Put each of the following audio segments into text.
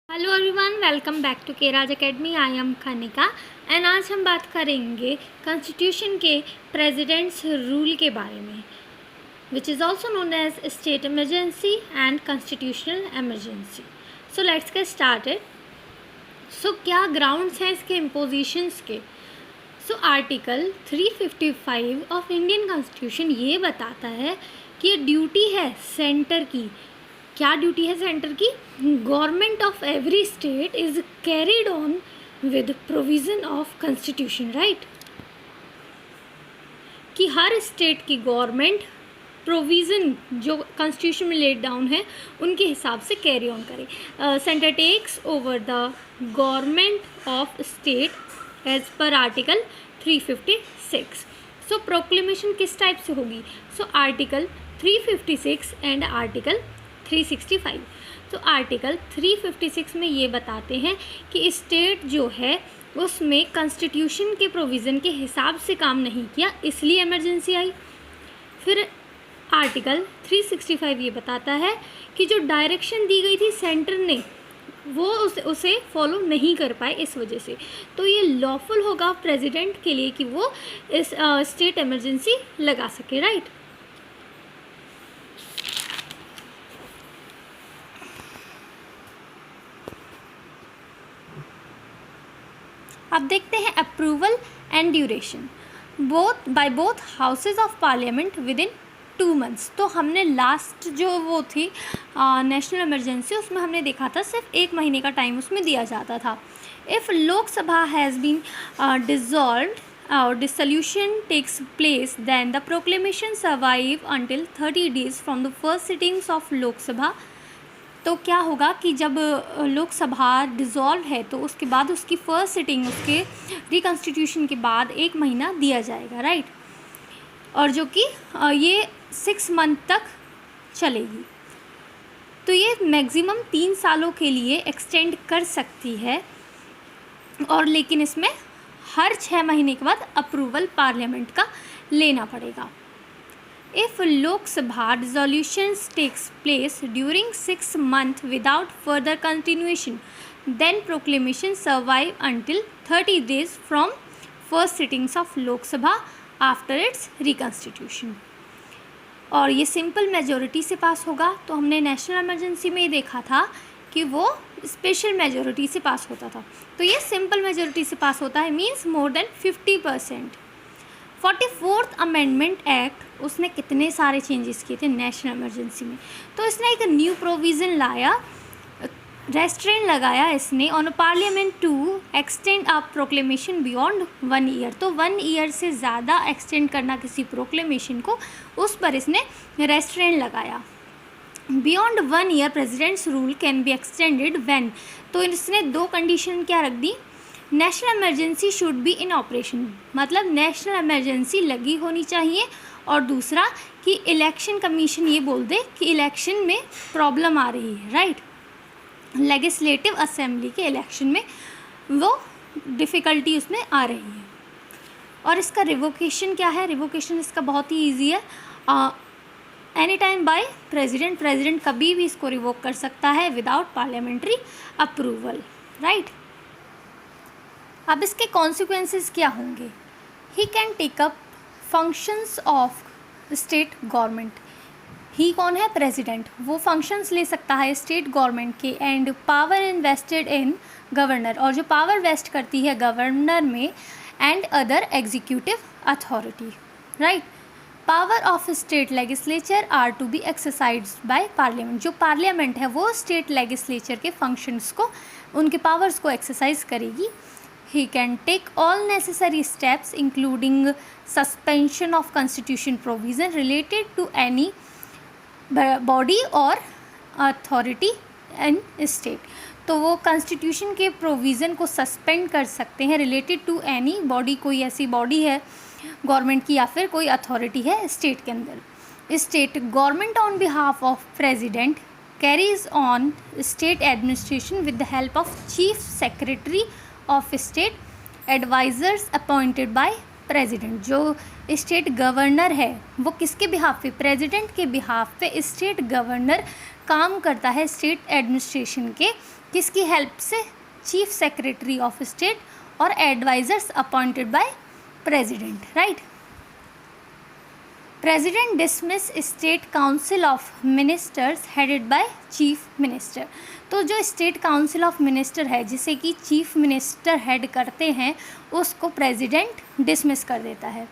Hello everyone, welcome back to केराज academy. I am Khanika and आज हम बात करेंगे कॉन्स्टिट्यूशन के प्रेसिडेंट्स रूल के बारे में, which is also known as state emergency and constitutional emergency. So let's get started. So क्या ग्राउंड्स हैं इसके इम्पोजिशंस के? So article 355 of Indian constitution ये बताता है कि ये ड्यूटी है सेंटर की। क्या ड्यूटी है सेंटर की? Government of every state is carried on with provision of constitution, right? कि हर स्टेट की गवर्नमेंट प्रोविज़न जो कॉन्स्टिट्यूशन में लेड डाउन है उनके हिसाब से कैरी ऑन करे। Centre takes over the government of state as per article 356। So proclamation किस टाइप से होगी? So article 356 and article 365। तो आर्टिकल 356 में ये बताते हैं कि स्टेट जो है उसमें कॉन्स्टिट्यूशन के प्रोविज़न के हिसाब से काम नहीं किया, इसलिए इमरजेंसी आई। फिर आर्टिकल 365 ये बताता है कि जो डायरेक्शन दी गई थी सेंटर ने वो उसे फॉलो नहीं कर पाए, इस वजह से तो ये लॉफुल होगा प्रेसिडेंट के लिए कि वो इस स्टेट इमरजेंसी लगा सके, राइट? अब देखते हैं approval and duration by both houses of parliament with in 2 months. तो हमने लास्ट जो वो थी नेशनल इमरजेंसी, उसमें हमने देखा था सिर्फ 1 महीने का टाइम उसमें दिया जाता था। If Lok Sabha has been dissolved or dissolution takes place, then the proclamation survive until 30 days from the first sittings of Lok Sabha। तो क्या होगा कि जब लोकसभा डिज़ोल्व है तो उसके बाद उसकी फर्स्ट सिटिंग उसके रिकॉन्स्टिट्यूशन के बाद 1 महीना दिया जाएगा, राइट? और जो कि ये 6 मंथ तक चलेगी। तो ये मैक्सिमम 3 सालों के लिए एक्सटेंड कर सकती है, और लेकिन इसमें हर 6 महीने के बाद अप्रूवल पार्लियामेंट का लेना पड़ेगा। If Lok Sabha dissolutions takes place during 6 months without further continuation, then proclamation survive until 30 days from first sittings of Lok Sabha after its reconstitution। और ये सिंपल मेजॉरिटी से पास होगा। तो हमने नेशनल इमरजेंसी में देखा था कि वो स्पेशल मेजॉरिटी से पास होता था, तो ये सिंपल मेजॉरिटी से पास होता है, means more than 50%। 44th amendment act, उसने कितने सारे चेंजेस किए थे नेशनल इमरजेंसी में। तो इसने एक न्यू प्रोविज़न लाया, रेस्ट्रेंट लगाया इसने on parliament to extend a proclamation beyond 1 year. तो 1 ईयर से ज़्यादा एक्सटेंड करना किसी प्रोक्लेमेशन को, उस पर इसने रेस्ट्रेंट लगाया। Beyond 1 year president's rule can be extended when. तो इसने 2 कंडीशन क्या रख दी? National emergency should be in operation, मतलब नेशनल इमरजेंसी लगी होनी चाहिए, और दूसरा कि इलेक्शन कमीशन ये बोल दे कि इलेक्शन में प्रॉब्लम आ रही है, राइट? लेजिस्लेटिव असेंबली के इलेक्शन में वो डिफ़िकल्टी उसमें आ रही है। और इसका रिवोकेशन क्या है? रिवोकेशन इसका बहुत ही ईजी है, एनी टाइम बाय प्रेसिडेंट कभी भी इसको रिवोक कर सकता है विदाउट पार्लियामेंट्री अप्रूवल, राइट? अब इसके कॉन्सिक्वेंसेस क्या होंगे? He can take up functions of state government. He कौन है? प्रेसिडेंट। वो फंक्शंस ले सकता है स्टेट गवर्नमेंट के। And power invested in governor, और जो पावर वेस्ट करती है गवर्नर में, and other executive authority, right? Power of state legislature are to be exercised by parliament. जो पार्लियामेंट है वो स्टेट लेजिस्लेचर के फंक्शंस को, उनके पावर्स को एक्सरसाइज करेगी। He can take all necessary steps including suspension of constitution provision related to any body or authority in state। तो वो कॉन्स्टिट्यूशन के प्रोविज़न को सस्पेंड कर सकते हैं रिलेटेड टू एनी बॉडी, कोई ऐसी बॉडी है गवर्नमेंट की या फिर कोई अथॉरिटी है स्टेट के अंदर। State government on behalf of president carries on state administration with the help of chief secretary of state advisers appointed by president. जो स्टेट गवर्नर है वो किसके बिहाफ पे? प्रेसिडेंट के बिहाफ पे स्टेट गवर्नर काम करता है स्टेट एडमिनिस्ट्रेशन के किसकी हेल्प से? चीफ सेक्रेटरी ऑफ स्टेट और advisers appointed by president, right. President dismiss state council of ministers headed by chief minister. तो जो स्टेट काउंसिल ऑफ मिनिस्टर है जिसे कि चीफ मिनिस्टर हेड करते हैं उसको प्रेसिडेंट डिसमिस कर देता है।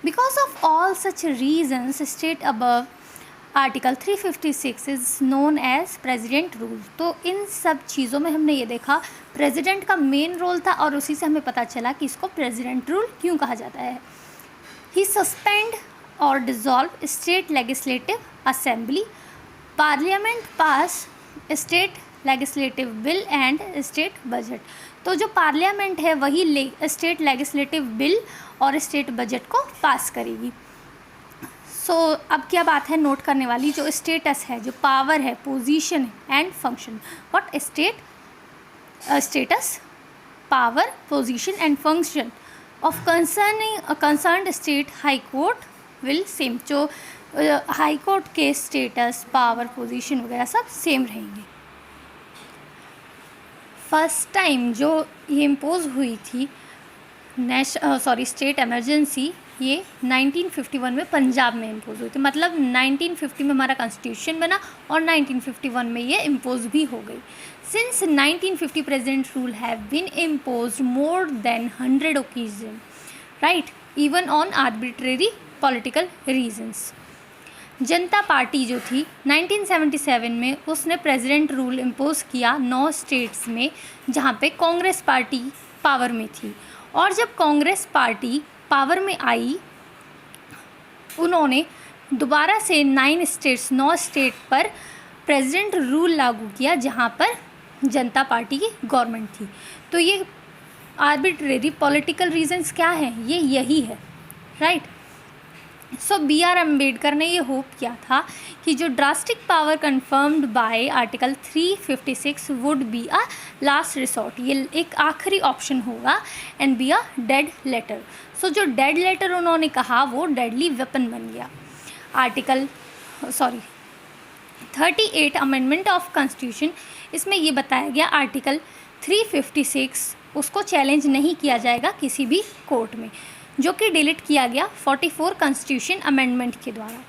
Because of all such reasons state above article 356 is known as president rule. तो इन सब चीज़ों में हमने ये देखा प्रेसिडेंट का मेन रोल था और उसी से हमें पता चला कि इसको प्रेसिडेंट रूल क्यों कहा जाता है। ही सस्पेंड और dissolve state legislative assembly, parliament pass state legislative bill and state budget. तो जो पार्लियामेंट है वही स्टेट लेजिस्लेटिव बिल और स्टेट बजट को पास करेगी। अब क्या बात है नोट करने वाली, जो स्टेटस है, जो पावर है, position and function. What status, power, position and function of concerned state high court will same. जो हाई कोर्ट के स्टेटस, पावर, पोजीशन वगैरह सब सेम रहेंगे। फर्स्ट टाइम जो ये इम्पोज हुई थी स्टेट इमरजेंसी, ये 1951 में पंजाब में इम्पोज हुई थी। मतलब 1950 में हमारा कॉन्स्टिट्यूशन बना और 1951 में ये इम्पोज भी हो गई। Since 1950 president rule have been imposed more than 100 occasion, right, even on arbitrary political reasons. Janata Party जो थी 1977 में उसने प्रेसिडेंट रूल इम्पोज किया 9 स्टेट्स में जहाँ पे कांग्रेस पार्टी पावर में थी। और जब कांग्रेस पार्टी पावर में आई उन्होंने दोबारा से 9 स्टेट पर प्रेसिडेंट रूल लागू किया जहाँ पर जनता पार्टी की गवर्नमेंट थी। तो ये आर्बिट्रेरी पॉलिटिकल रीजंस क्या हैं, ये यही है, राइट। सो B.R. अम्बेडकर ने ये होप किया था कि जो drastic power confirmed by article 356 would be a last resort, ये एक आखिरी ऑप्शन होगा and be a dead letter. So जो डेड लेटर उन्होंने कहा वो डेडली वेपन बन गया। 38 अमेंडमेंट ऑफ कॉन्स्टिट्यूशन, इसमें ये बताया गया आर्टिकल 356 उसको चैलेंज नहीं किया जाएगा किसी भी कोर्ट में, जो कि डिलीट किया गया 44 कॉन्स्टिट्यूशन अमेंडमेंट के द्वारा,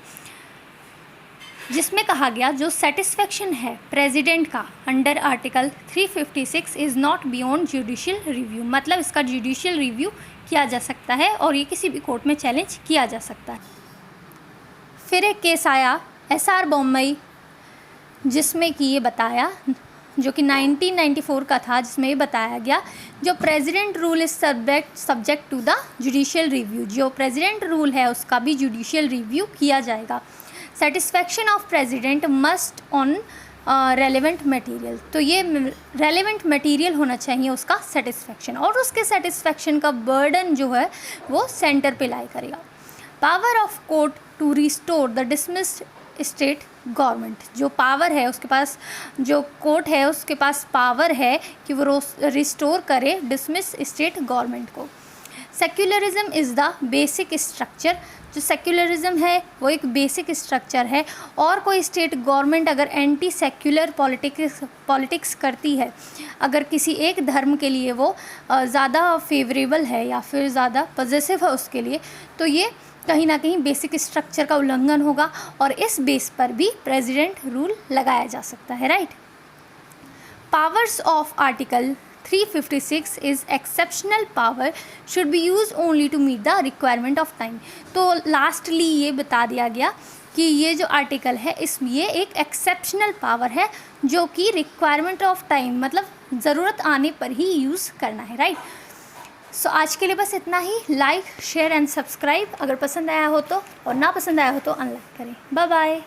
जिसमें कहा गया जो सेटिस्फेक्शन है प्रेसिडेंट का under article 356 is not beyond judicial review. मतलब इसका जुडिशियल रिव्यू किया जा सकता है और ये किसी भी कोर्ट में चैलेंज किया जा सकता है। फिर एक केस आया SR बॉम्बई, जिसमें कि ये बताया, जो कि 1994 का था, जिसमें ये बताया गया जो president rule is subject to the judicial review. जो प्रेसिडेंट रूल है उसका भी जुडिशियल रिव्यू किया जाएगा। Satisfaction of president must on relevant material. तो ये रेलेवेंट मटेरियल होना चाहिए उसका सेटिस्फैक्शन, और उसके सेटिस्फैक्शन का बर्डन जो है वो सेंटर पे लाई करेगा। Power of court to restore the dismissed state government. जो पावर है उसके पास, जो कोर्ट है उसके पास पावर है कि वो रिस्टोर करे डिसमिस स्टेट गवर्नमेंट को। Secularism is the basic structure. जो सेक्युलरिज्म है वो एक बेसिक स्ट्रक्चर है, और कोई स्टेट गवर्नमेंट अगर एंटी सेक्युलर पॉलिटिक्स करती है, अगर किसी एक धर्म के लिए वो ज़्यादा फेवरेबल है या फिर ज़्यादा पॉजिटिव है उसके लिए, तो ये कहीं ना कहीं बेसिक स्ट्रक्चर का उल्लंघन होगा, और इस बेस पर भी प्रेसिडेंट रूल लगाया जा सकता है, right. Powers of article 356 is exceptional power should be use only to meet the requirement of time. तो लास्टली ये बता दिया गया कि ये जो आर्टिकल है ये एक एक्सेप्शनल पावर है जो कि रिक्वायरमेंट ऑफ टाइम, मतलब ज़रूरत आने पर ही यूज़ करना है, राइट। सो आज के लिए बस इतना ही। लाइक, शेयर एंड सब्सक्राइब अगर पसंद आया हो तो, और ना पसंद आया हो तो अनलाइक करें। Bye bye.